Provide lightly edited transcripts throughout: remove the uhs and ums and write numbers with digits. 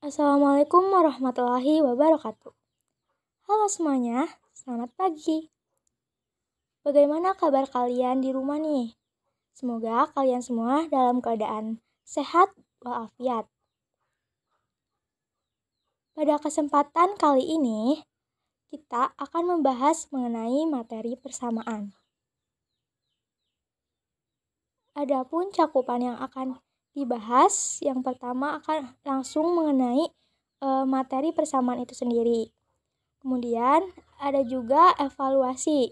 Assalamualaikum warahmatullahi wabarakatuh. Halo semuanya, selamat pagi. Bagaimana kabar kalian di rumah nih? Semoga kalian semua dalam keadaan sehat walafiat. Pada kesempatan kali ini, kita akan membahas mengenai materi persamaan. Adapun cakupan yang akan dibahas, yang pertama akan langsung mengenai materi persamaan itu sendiri. Kemudian ada juga evaluasi.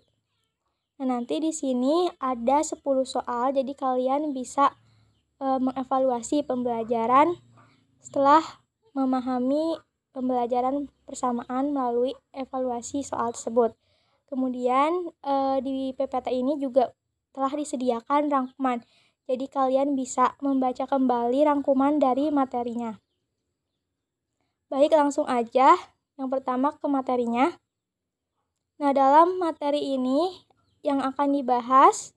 Nah, nanti di sini ada 10 soal, jadi kalian bisa mengevaluasi pembelajaran setelah memahami pembelajaran persamaan melalui evaluasi soal tersebut. Kemudian di PPT ini juga telah disediakan rangkuman. Jadi kalian bisa membaca kembali rangkuman dari materinya. Baik, langsung aja. Yang pertama ke materinya. Nah, dalam materi ini yang akan dibahas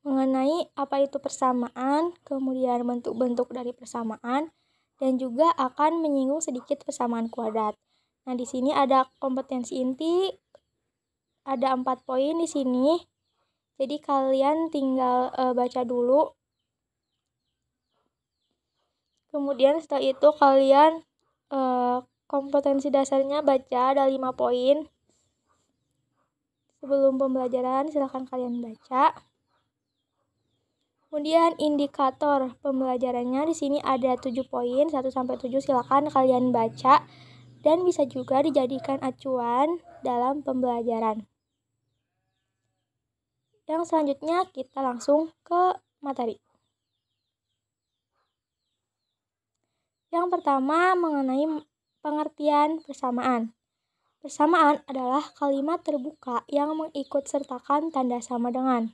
mengenai apa itu persamaan, kemudian bentuk-bentuk dari persamaan, dan juga akan menyinggung sedikit persamaan kuadrat. Nah, di sini ada kompetensi inti, ada 4 poin di sini. Jadi kalian tinggal baca dulu. Kemudian setelah itu kalian kompetensi dasarnya baca, ada 5 poin. Sebelum pembelajaran silahkan kalian baca. Kemudian indikator pembelajarannya di sini ada 7 poin, 1 sampai 7 silakan kalian baca dan bisa juga dijadikan acuan dalam pembelajaran. Yang selanjutnya kita langsung ke materi. Yang pertama mengenai pengertian persamaan. Persamaan adalah kalimat terbuka yang mengikutsertakan tanda sama dengan.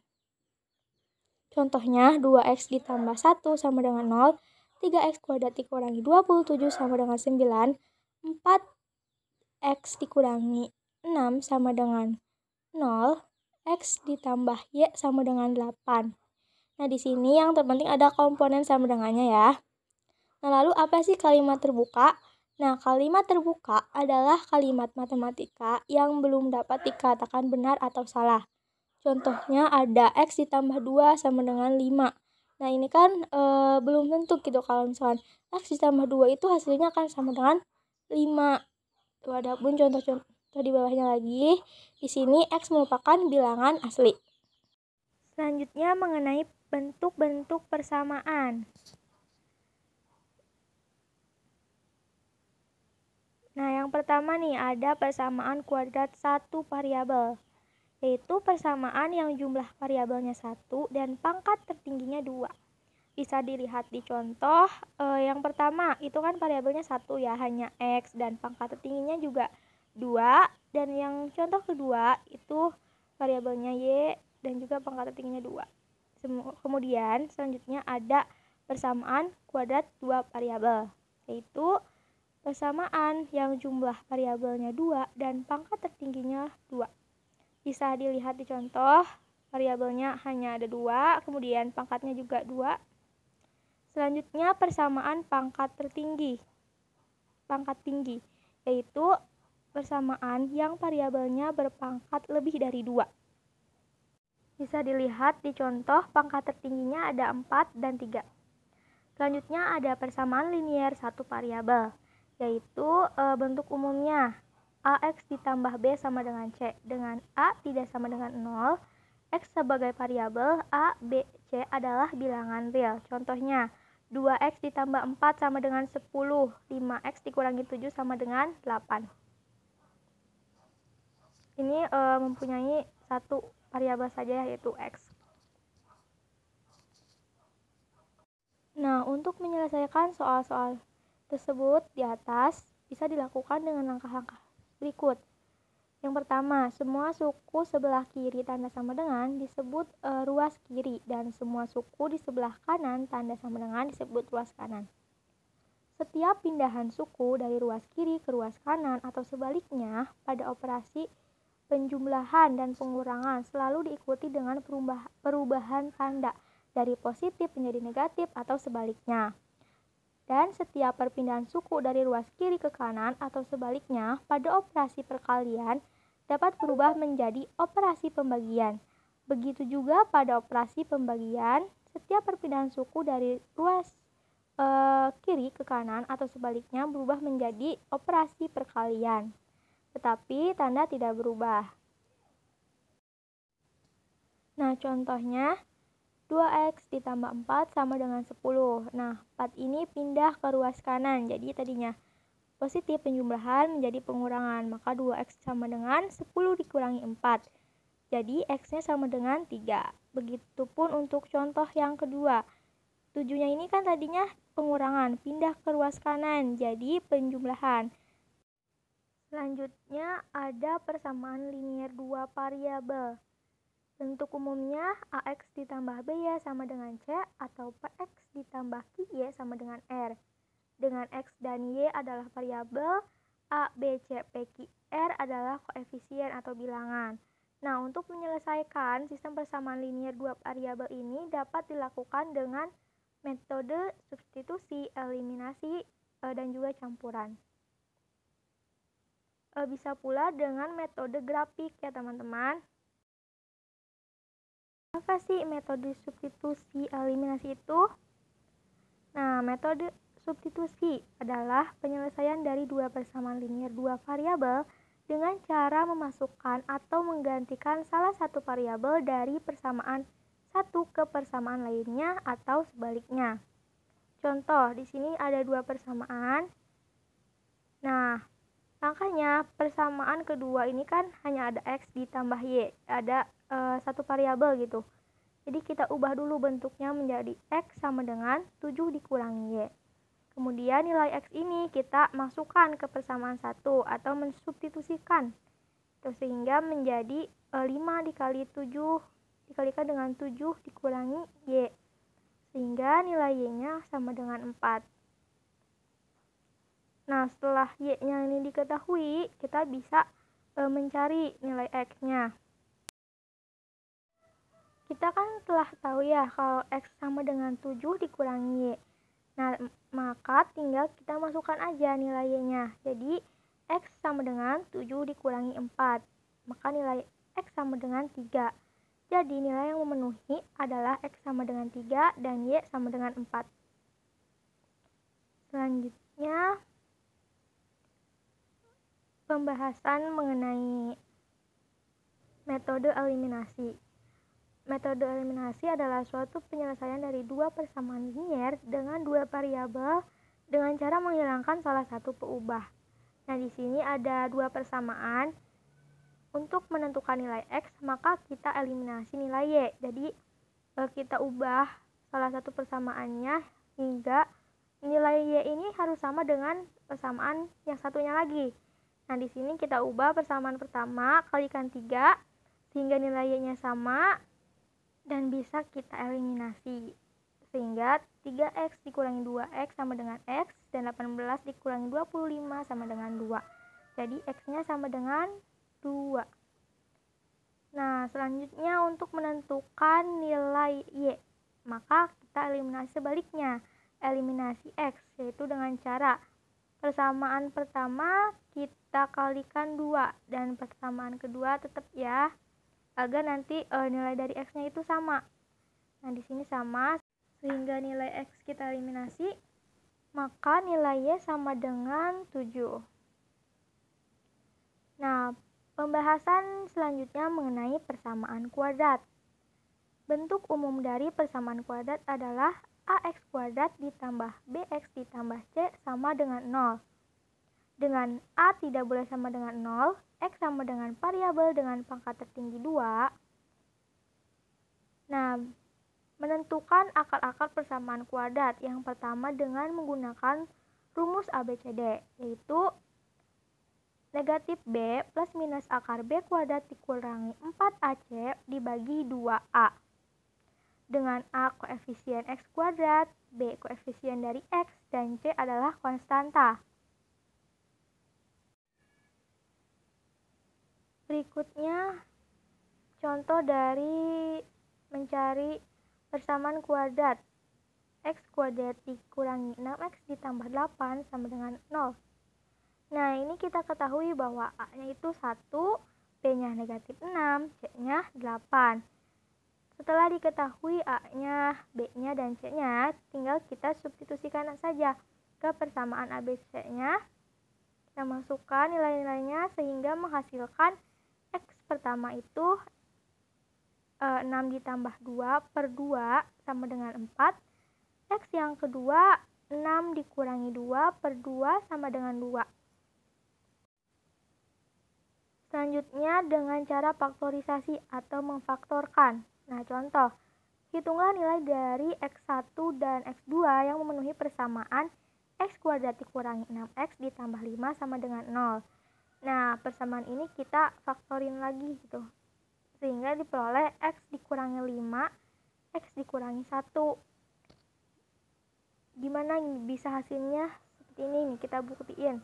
Contohnya 2x ditambah 1 sama dengan 0, 3x kuadrat dikurangi 27 sama dengan 9, 4x dikurangi 6 sama dengan 0, x ditambah y sama dengan 8. Nah, di sini yang terpenting ada komponen sama dengannya ya. Nah, lalu apa sih kalimat terbuka? Nah, kalimat terbuka adalah kalimat matematika yang belum dapat dikatakan benar atau salah. Contohnya ada x ditambah 2 sama dengan 5. Nah, ini kan belum tentu gitu kalau misalkan x ditambah 2 itu hasilnya akan sama dengan 5. Tuh, ada pun contoh-contoh di bawahnya lagi. Di sini x merupakan bilangan asli. Selanjutnya mengenai bentuk-bentuk persamaan. Nah, yang pertama nih ada persamaan kuadrat satu variabel, yaitu persamaan yang jumlah variabelnya 1 dan pangkat tertingginya 2. Bisa dilihat di contoh yang pertama, itu kan variabelnya 1 ya, hanya x, dan pangkat tertingginya juga 2. Dan yang contoh kedua, itu variabelnya y dan juga pangkat tertingginya 2. Kemudian selanjutnya ada persamaan kuadrat 2 variabel, yaitu persamaan yang jumlah variabelnya 2 dan pangkat tertingginya 2. Bisa dilihat di contoh, variabelnya hanya ada 2, kemudian pangkatnya juga 2. Selanjutnya persamaan pangkat tinggi, yaitu persamaan yang variabelnya berpangkat lebih dari 2. Bisa dilihat di contoh, pangkat tertingginya ada 4 dan 3. Selanjutnya ada persamaan linier satu variabel, yaitu bentuk umumnya ax ditambah b sama dengan c, dengan a tidak sama dengan 0, x sebagai variabel, a, b, c adalah bilangan real. Contohnya 2x ditambah 4 sama dengan 10, 5x dikurangi 7 sama dengan 8. Ini mempunyai satu variabel saja, yaitu x. Nah, untuk menyelesaikan soal-soal tersebut di atas bisa dilakukan dengan langkah-langkah berikut. Yang pertama, semua suku sebelah kiri tanda sama dengan disebut ruas kiri, dan semua suku di sebelah kanan tanda sama dengan disebut ruas kanan. Setiap pindahan suku dari ruas kiri ke ruas kanan atau sebaliknya pada operasi penjumlahan dan pengurangan selalu diikuti dengan perubahan tanda dari positif menjadi negatif atau sebaliknya. Dan setiap perpindahan suku dari ruas kiri ke kanan atau sebaliknya pada operasi perkalian dapat berubah menjadi operasi pembagian. Begitu juga pada operasi pembagian, setiap perpindahan suku dari ruas kiri ke kanan atau sebaliknya berubah menjadi operasi perkalian. Tetapi tanda tidak berubah. Nah, contohnya 2x ditambah 4 sama dengan 10. Nah, 4 ini pindah ke ruas kanan. Jadi tadinya positif penjumlahan menjadi pengurangan. Maka 2x sama dengan 10 dikurangi 4. Jadi x-nya sama dengan 3. Begitupun untuk contoh yang kedua. 7-nya ini kan tadinya pengurangan, pindah ke ruas kanan. Jadi penjumlahan. Selanjutnya ada persamaan linier dua variabel. Bentuk umumnya AX ditambah BY sama dengan C atau PX ditambah QY sama dengan R. Dengan X dan Y adalah variabel, A, B, C, P, Q, R adalah koefisien atau bilangan. Nah, untuk menyelesaikan sistem persamaan linier dua variabel ini dapat dilakukan dengan metode substitusi, eliminasi, dan juga campuran. Bisa pula dengan metode grafik ya teman-teman. Apa sih metode substitusi eliminasi itu? Nah, metode substitusi adalah penyelesaian dari dua persamaan linier dua variabel dengan cara memasukkan atau menggantikan salah satu variabel dari persamaan satu ke persamaan lainnya atau sebaliknya. Contoh, di sini ada dua persamaan. Nah, makanya persamaan kedua ini kan hanya ada X ditambah Y, ada satu variabel gitu. Jadi kita ubah dulu bentuknya menjadi X sama dengan 7 dikurangi Y. Kemudian nilai X ini kita masukkan ke persamaan 1 atau mensubstitusikan. Sehingga menjadi 5 dikali 7 dikalikan dengan 7 dikurangi Y. Sehingga nilai Y-nya sama dengan 4. Nah, setelah Y-nya ini diketahui, kita bisa mencari nilai X-nya. Kita kan telah tahu ya kalau X sama dengan 7 dikurangi Y. Nah, maka tinggal kita masukkan aja nilai Y-nya. Jadi, X sama dengan 7 dikurangi 4. Maka nilai X sama dengan 3. Jadi, nilai yang memenuhi adalah X sama dengan 3 dan Y sama dengan 4. Selanjutnya, pembahasan mengenai metode eliminasi. Metode eliminasi adalah suatu penyelesaian dari dua persamaan linier dengan dua variabel dengan cara menghilangkan salah satu peubah. Nah, di sini ada dua persamaan. Untuk menentukan nilai X, maka kita eliminasi nilai Y. Jadi, kita ubah salah satu persamaannya hingga nilai Y ini harus sama dengan persamaan yang satunya lagi. Nah, di sini kita ubah persamaan pertama kalikan 3 sehingga nilai Y-nya sama dan bisa kita eliminasi. Sehingga 3x dikurangi 2x sama dengan x dan 18 dikurangi 25 sama dengan 2. Jadi x-nya sama dengan 2. Nah, selanjutnya untuk menentukan nilai Y, maka kita eliminasi sebaliknya, eliminasi x, yaitu dengan cara persamaan pertama kita kalikan 2 dan persamaan kedua tetap ya, agar nanti nilai dari X-nya itu sama. Nah, di sini sama sehingga nilai X kita eliminasi, maka nilai Y sama dengan 7. Nah, pembahasan selanjutnya mengenai persamaan kuadrat. Bentuk umum dari persamaan kuadrat adalah AX kuadrat ditambah BX ditambah C sama dengan 0. Dengan A tidak boleh sama dengan 0, X sama dengan variabel dengan pangkat tertinggi 2. Nah, menentukan akar-akar persamaan kuadrat yang pertama dengan menggunakan rumus ABCD, yaitu negatif B plus minus akar B kuadrat dikurangi 4AC dibagi 2A. Dengan A koefisien X kuadrat, B koefisien dari X, dan C adalah konstanta. Berikutnya, contoh dari mencari persamaan kuadrat. X kuadrat dikurangi 6X ditambah 8 sama dengan 0. Nah, ini kita ketahui bahwa A-nya itu 1, B-nya negatif 6, C-nya 8. Setelah diketahui A-nya, B-nya, dan C-nya, tinggal kita substitusikan saja ke persamaan ABC-nya. Kita masukkan nilai-nilainya sehingga menghasilkan X pertama itu 6 ditambah 2 per 2 sama dengan 4. X yang kedua 6 dikurangi 2 per 2 sama dengan 2. Selanjutnya dengan cara faktorisasi atau memfaktorkan. Nah, contoh, hitunglah nilai dari X1 dan X2 yang memenuhi persamaan X kuadrat dikurangi 6X ditambah 5 sama dengan 0. Nah, persamaan ini kita faktorin lagi gitu. Sehingga diperoleh X dikurangi 5, X dikurangi 1. Gimana bisa hasilnya? Seperti ini nih, kita buktiin.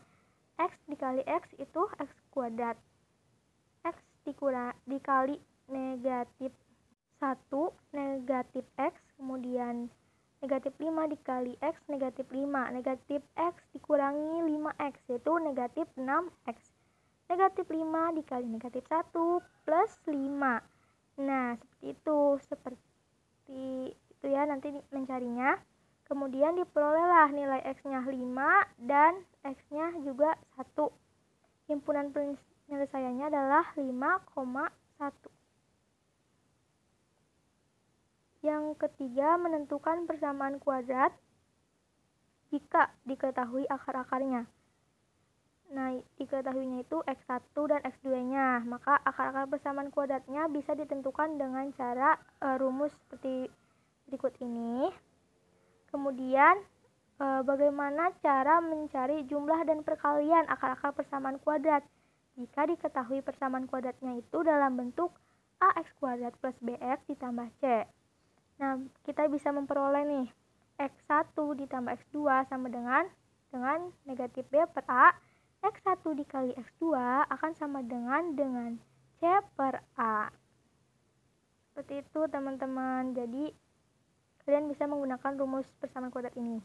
X dikali X itu X kuadrat. X dikali negatif 1, negatif X, kemudian negatif 5 dikali X, negatif 5. Negatif X dikurangi 5X, yaitu negatif 6X. Negatif 5 dikali negatif 1 plus 5. Nah, seperti itu ya nanti mencarinya. Kemudian diperolehlah nilai X-nya 5 dan X-nya juga 1. Himpunan penyelesaiannya adalah 5,1. Yang ketiga, menentukan persamaan kuadrat jika diketahui akar-akarnya. Nah, diketahuinya itu X1 dan X2-nya. Maka akar-akar persamaan kuadratnya bisa ditentukan dengan cara rumus seperti berikut ini. Kemudian, bagaimana cara mencari jumlah dan perkalian akar-akar persamaan kuadrat jika diketahui persamaan kuadratnya itu dalam bentuk AX kuadrat plus BX ditambah C. Nah, kita bisa memperoleh nih, X1 ditambah X2 sama dengan negatif B per A. X1 dikali X2 akan sama dengan C per A. Seperti itu teman-teman. Jadi, kalian bisa menggunakan rumus persamaan kuadrat ini.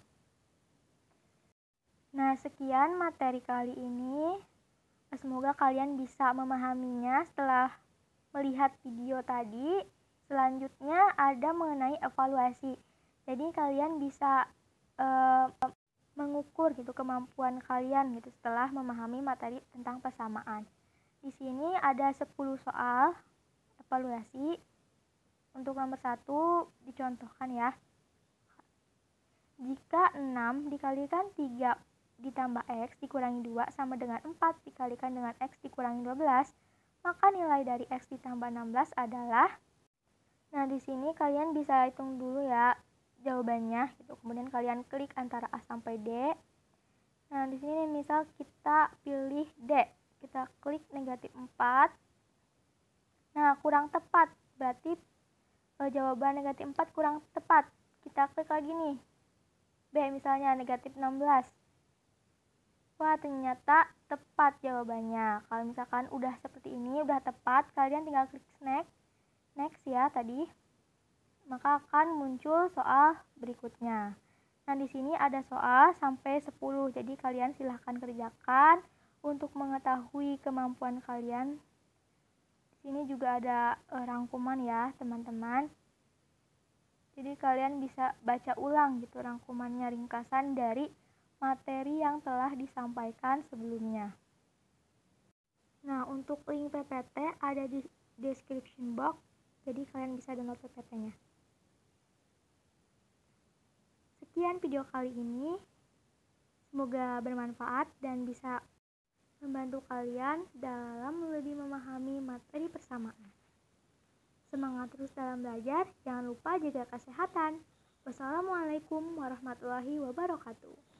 Nah, sekian materi kali ini. Semoga kalian bisa memahaminya setelah melihat video tadi. Selanjutnya ada mengenai evaluasi. Jadi kalian bisa mengukur gitu kemampuan kalian gitu setelah memahami materi tentang persamaan. Di sini ada 10 soal evaluasi. Untuk nomor 1 dicontohkan ya. Jika 6 dikalikan 3 ditambah X dikurangi 2 sama dengan 4 dikalikan dengan X dikurangi 12, maka nilai dari X ditambah 16 adalah. Nah, di sini kalian bisa hitung dulu ya jawabannya gitu. Kemudian kalian klik antara A sampai D. Nah, di sini misal kita pilih D. Kita klik negatif 4. Nah, kurang tepat. Berarti jawaban negatif 4 kurang tepat. Kita klik lagi nih. B misalnya negatif 16. Wah, ternyata tepat jawabannya. Kalau misalkan udah seperti ini, udah tepat, kalian tinggal klik next ya tadi. Maka akan muncul soal berikutnya. Nah, di sini ada soal sampai 10. Jadi kalian silahkan kerjakan untuk mengetahui kemampuan kalian. Di sini juga ada rangkuman ya, teman-teman. Jadi kalian bisa baca ulang gitu rangkumannya, ringkasan dari materi yang telah disampaikan sebelumnya. Nah, untuk link PPT ada di description box. Jadi kalian bisa download PPT-nya. Sekian video kali ini. Semoga bermanfaat dan bisa membantu kalian dalam lebih memahami materi persamaan. Semangat terus dalam belajar, jangan lupa jaga kesehatan. Wassalamualaikum warahmatullahi wabarakatuh.